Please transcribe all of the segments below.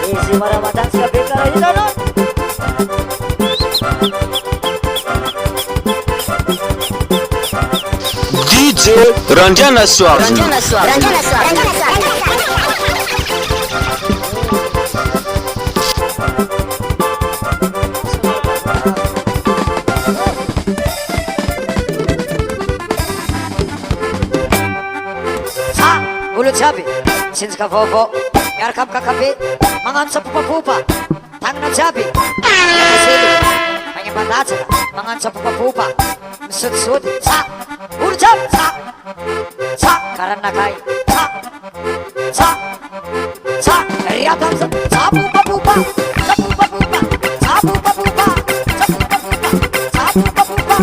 Isi Ramadan siapa kalau di sana? DJ Ranjana Swag. Ulut sabi, sins ka fofo, yarkap ka kape, mangan sa pupa-pupa, tang na sabi, nakasili, pangibandat sa mangan sa pupa-pupa, sud-sud, ulut sabi, karana kay, riyatam sa pupa-pupa, sa pupa-pupa, sa pupa-pupa, sa pupa-pupa, sa pupa-pupa,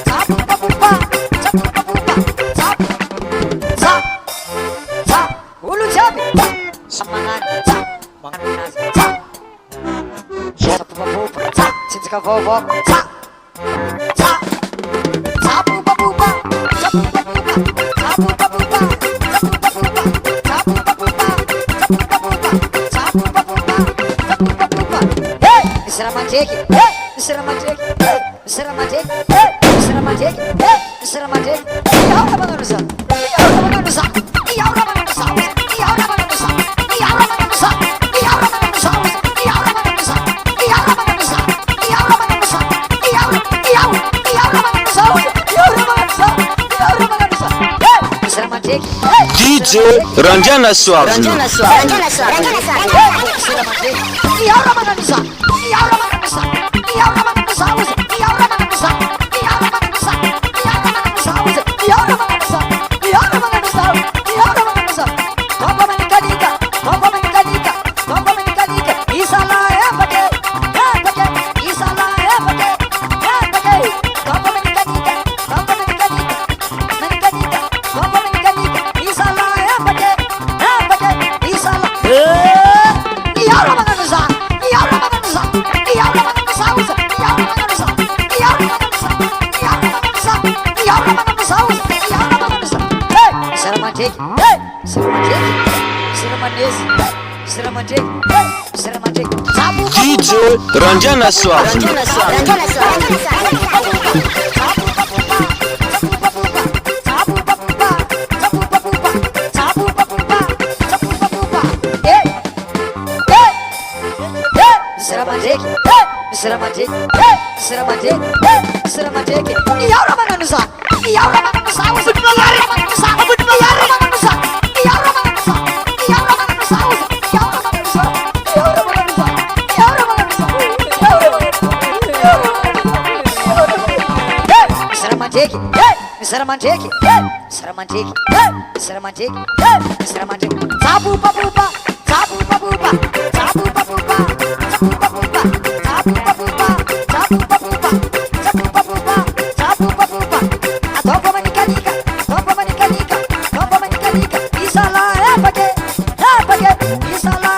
sa pupa-pupa, sa pupa-pupa, sa pupa-pupa, ulut sabi, mangan sa pupa-pupa, sins ka fofo, sa pupa-pupa, sa pupa-pupa, sa pupa-pupa, sa pupa-pupa, sa pupa-pupa, sa pupa-pupa, sa pupa-pupa, sa pupa-pupa. Hey, Mr. Manjeki, hey, Mr. Manjeki, hey, Mr. Manjeki, hey, Mr. Manjeki, hey, Mr. Manjeki. Iyaw na mga nusa, iyaw na mga nusa, iyaw na mga nusa, iyaw na mga nusa, iyaw na mga nusa, iyaw na mga nusa, iyaw na mga nusa, iyaw na mga nusa, iyaw na mga nusa, iyaw na mga nusa, iyaw na mga nusa, iyaw na mga nusa. Hey, Mr. Manjeki, hey, DJ Ranjana Swag. hey, Mr. Manjeki, iyaw na mga nusa, iyaw na mga nusa, iyaw na mga nusa, iyaw na mga nusa, iyaw na mga nusa, iyaw na mga nusa, iyaw na mga nusa, iyaw na mga nusa, iyaw na mga nusa. Tomba menikanika, tomba menikanika, tomba menikanika. Isala pake, isala pake, tomba menikanika, tomba menikanika, menikanika, tomba menikanika. Isala pake, isala. Iyaw na mga nusa, iyaw na mga nusa, iyaw na mga nusa, iyaw na mga nusa, iyaw na mga nusa, iyaw na mga nusa, iyaw na mga nusa, iyaw na mga nusa. Hey, Mr. Manjeki, hey, Mr. Manjeki, Mr. Manjeki, Mr. Manjeki, hey, Mr. Manjeki. Sabu DJ Ranjana Swag. Mr. Manjeki, iyaw na mga nusa, iyaw na mga nusa, iyaw na mga nusa, iyaw na mga nusa, iyaw na mga nusa, iyaw na mga nusa, iyaw na mga nusa, iyaw na mga nusa, iyaw na mga nusa, iyaw na mga nusa, iyaw na mga nusa. Hey, Mr. Manjeki, hey, Mr. Manjeki, hey, Mr. Manjeki, hey, Mr. Manjeki, hey, Mr. Manjeki. Sabu papupa, sabu papupa, sabu papupa, sabu papupa, sabu papupa, sabu papupa, sabu papupa, sabu papupa. Tomba menikanika, tomba menikanika, tomba menikanika. Isala pake, isala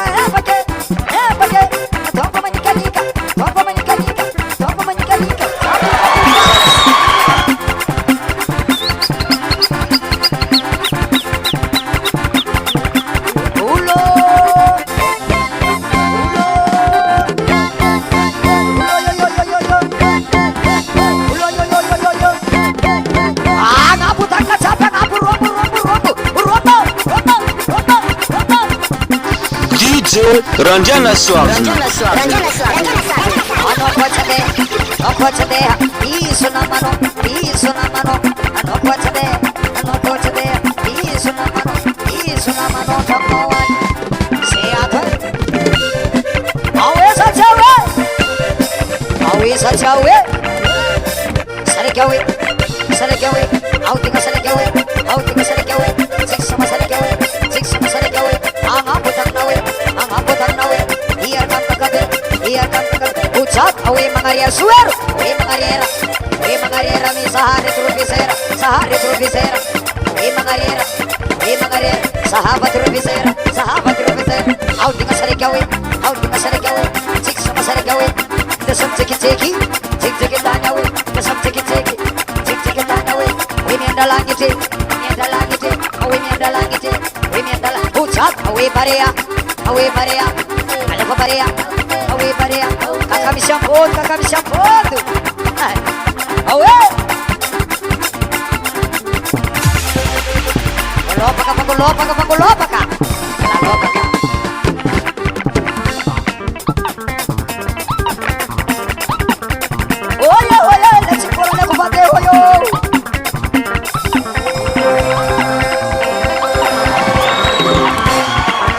pake, tomba menikanika, tomba menikanika, tomba menikanika. DJ Ranjana Swag. Awe mangaria suero, awe mangariera mi sahari trufisera, awe mangariera, sahabat trufisera, au tika sari gawe, cik sama sari gawe, desam ciki tanyawe, desam ciki tanyawe, ini anda langit, awe ni anda langit, ucat awe barea, Awe Maria, Alfa Maria, Awe Maria, kakak syampun, tuh. Awe. Lopa ka. Oye, let's go na kubate, oyo.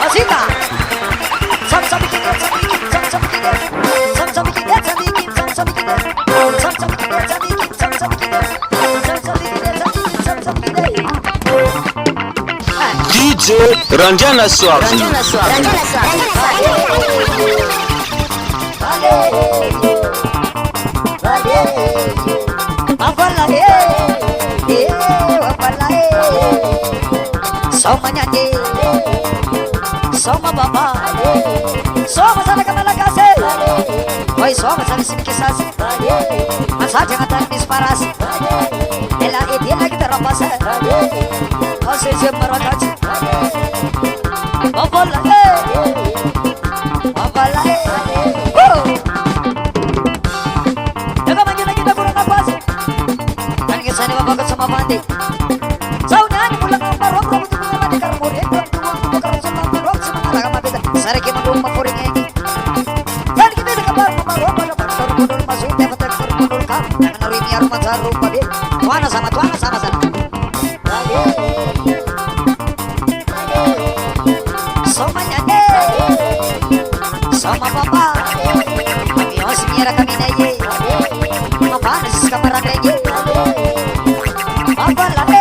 Asika. DJ Ranjana Swabzi. Soma nyanyi, soma baba, soma sana kamalagase, oi soma sana simkisas, masa jangan dan misparas, ela lagi terlepas, masih semerakat, baba lagi, jaga maju lagi tak kurang nafas, dan kisahnya baba sama mandi. Sariki mandung mapuring ini. Dan kita kabar mamarong pada pasar mundur masuk dapat ekspor mundur kam. Jangan nari miar rumah rumah dia. Tuana sama sana. Sama nyanyi, sama papa. Kami os miara kami naye. Papa nasi kamar lagi. Papa lagi.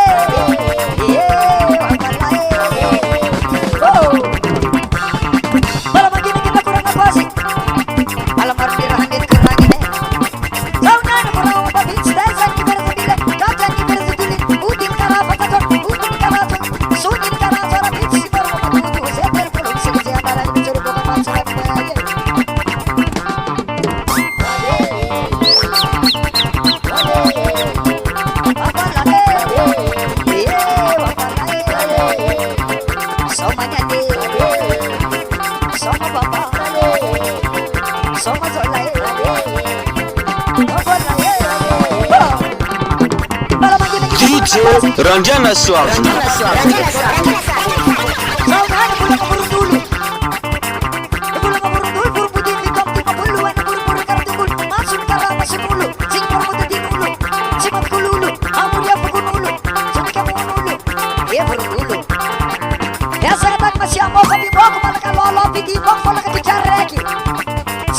DJ Ranjana Swabzi.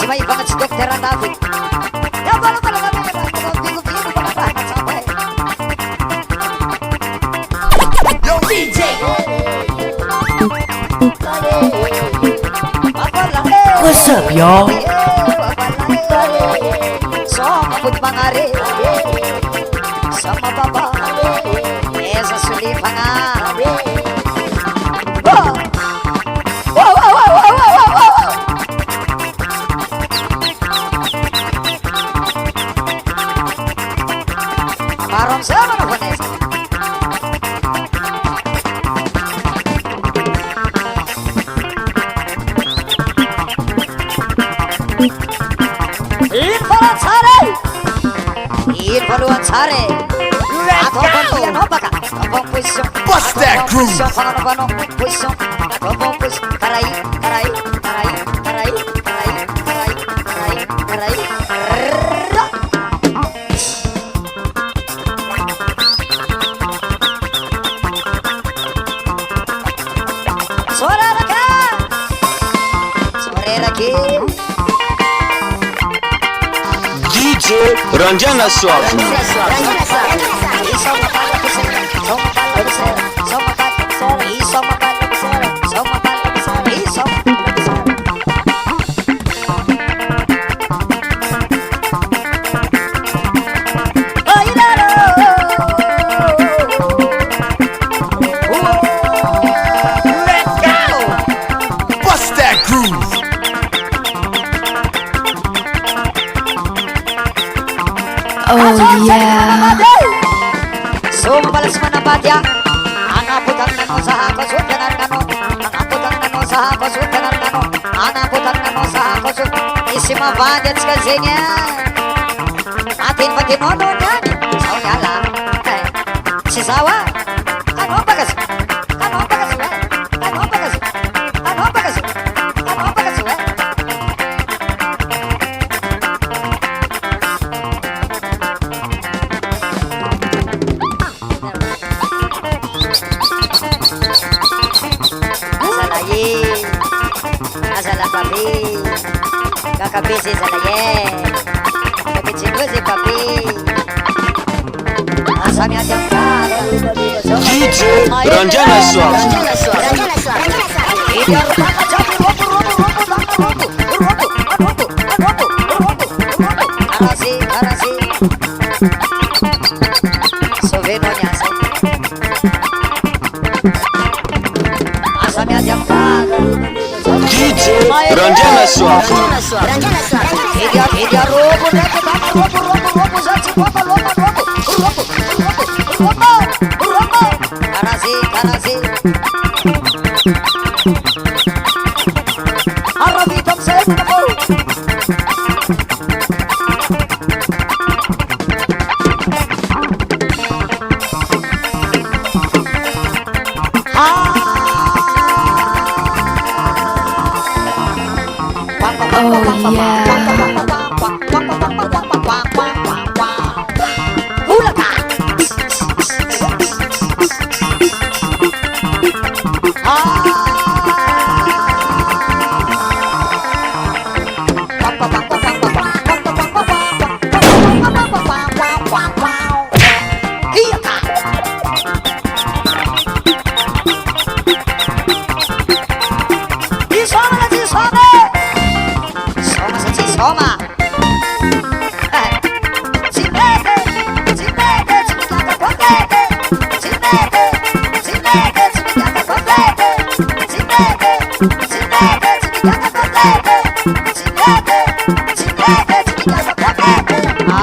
Baik banget si dokter David. Ya kalau bingung banget sampai. Yo DJ. What's up, y'all? So, mabut mangari. Sama baba. Esa suli panga. Parang sama na Vanessa. Invaluan sare. Atau pemilihan hopaka. Abang puisong. Bust that groove. Panong puisong. Abang puis. Karai. Sore lagi. DJ Ranjana Swabzi. Bust that groove. Oh yeah. So mabalas man ang badya. Ang aputang nano sa ako sudanan nano. Ang aputang nano sa saha kosu tenan kano ana putan kano saha kosu isima baget skazinya atin pati mono nani sao yala si sawa kan apa kas Masalah papi, kakak bisi sana ye, tapi cinta si papi, asalnya jangan. DJ Ranjana Suardi. Arasi, sovenonya so, asalnya jangan. DJ Ranjana Suardi. Media robo sachi papa robo karasi Arabi tam saya mau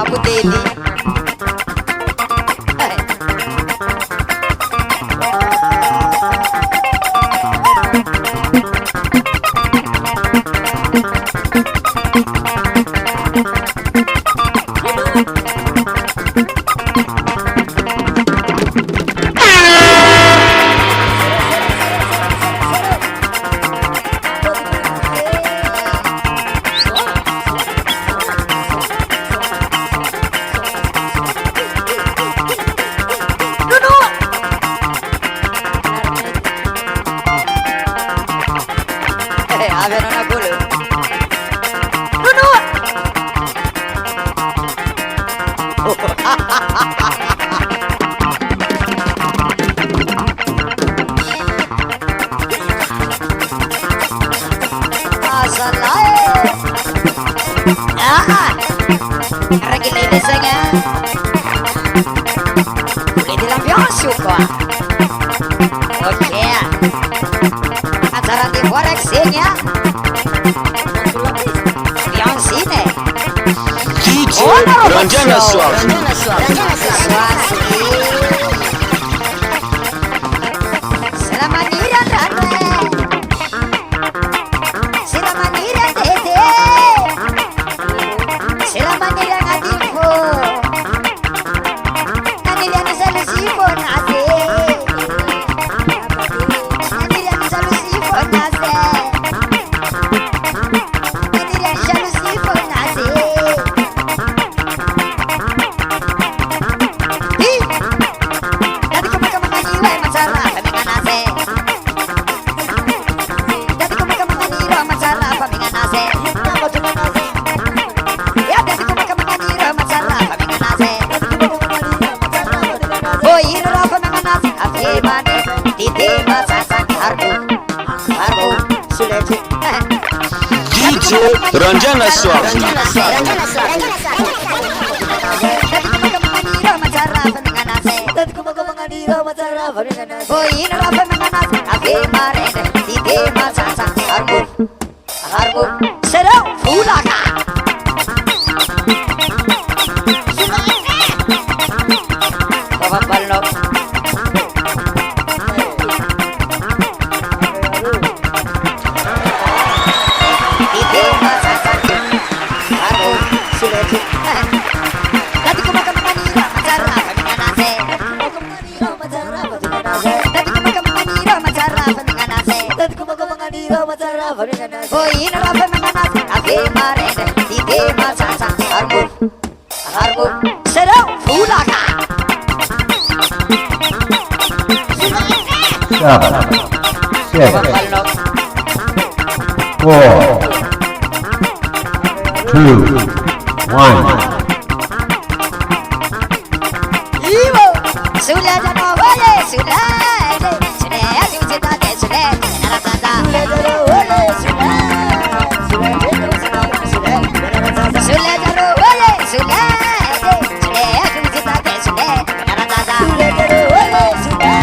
Abu Deli. Oke, acara di koleksinya yang sini DJ Ranjana Suardi. Selamat niran rane, selamat niran dede, selamat niran adikku, kanilian solusiku nase. DJ Ranjana Suardi. Serau Fulaka. Bapak Balok. Oh ini rafa menanas, api marene, ide masasa, harbu, serau fulaka. 7, 6, 4, 2, 1. Ibu, sudah jatuh boleh, sudah cinta deh, sudah rasa, sudah jatuh boleh, sudah jatuh boleh, sudah cinta deh, sudah rasa, sudah jatuh boleh, sudah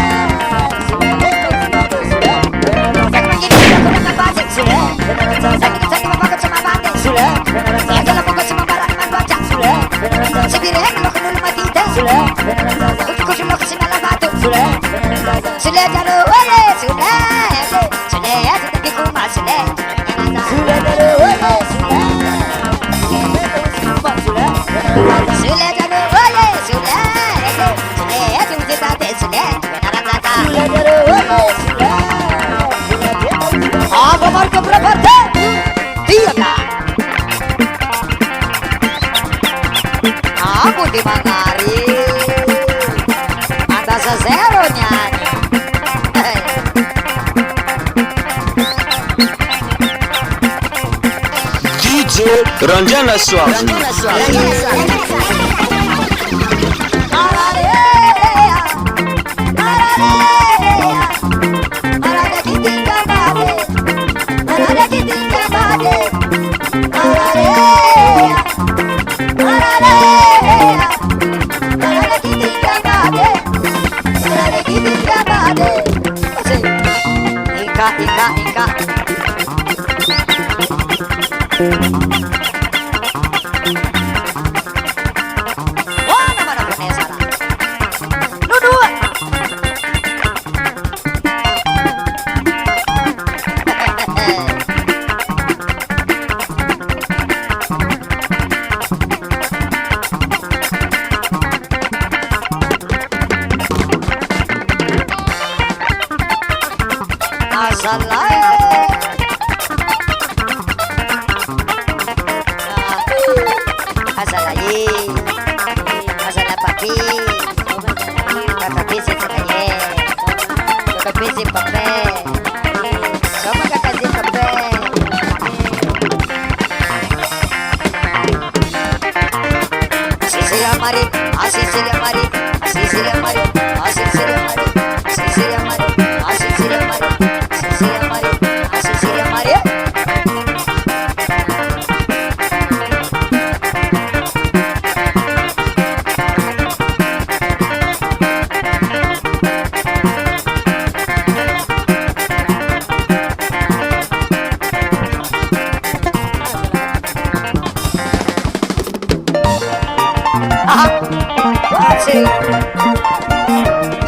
sakit begini aku nak baca, sudah sakit membangun sama batin, sudah itulah pokok semua barang dengan baca, sudah sendiri kalau kenal mati dah, sudah kucing sudah kesini batu, sudah jatuh boleh, sudah di rumah, sudah jatuh boleh, sudah jatuh boleh, sudah cinta deh, sudah rasa, jatuh boleh, sudah apa marka berapa dia tak aku di Mangari ada sesero nyanyi DJ Ranjana Swami. Ika. Wah, nama salah. Dua. Masalah papi, kata bisi sekali, kata bisi pape, sama kata bisi pape. Asisi amari, asisi amari, asisi amari, asisi amari, asisi amari, asisi amari, asisi amari, asisi amari.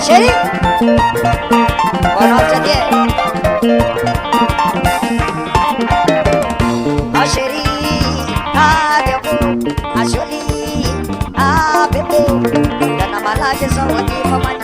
Sherry, ono jadi. Sherry, ademu, Asholi, bebe, dan nama lagi sawati pemanya.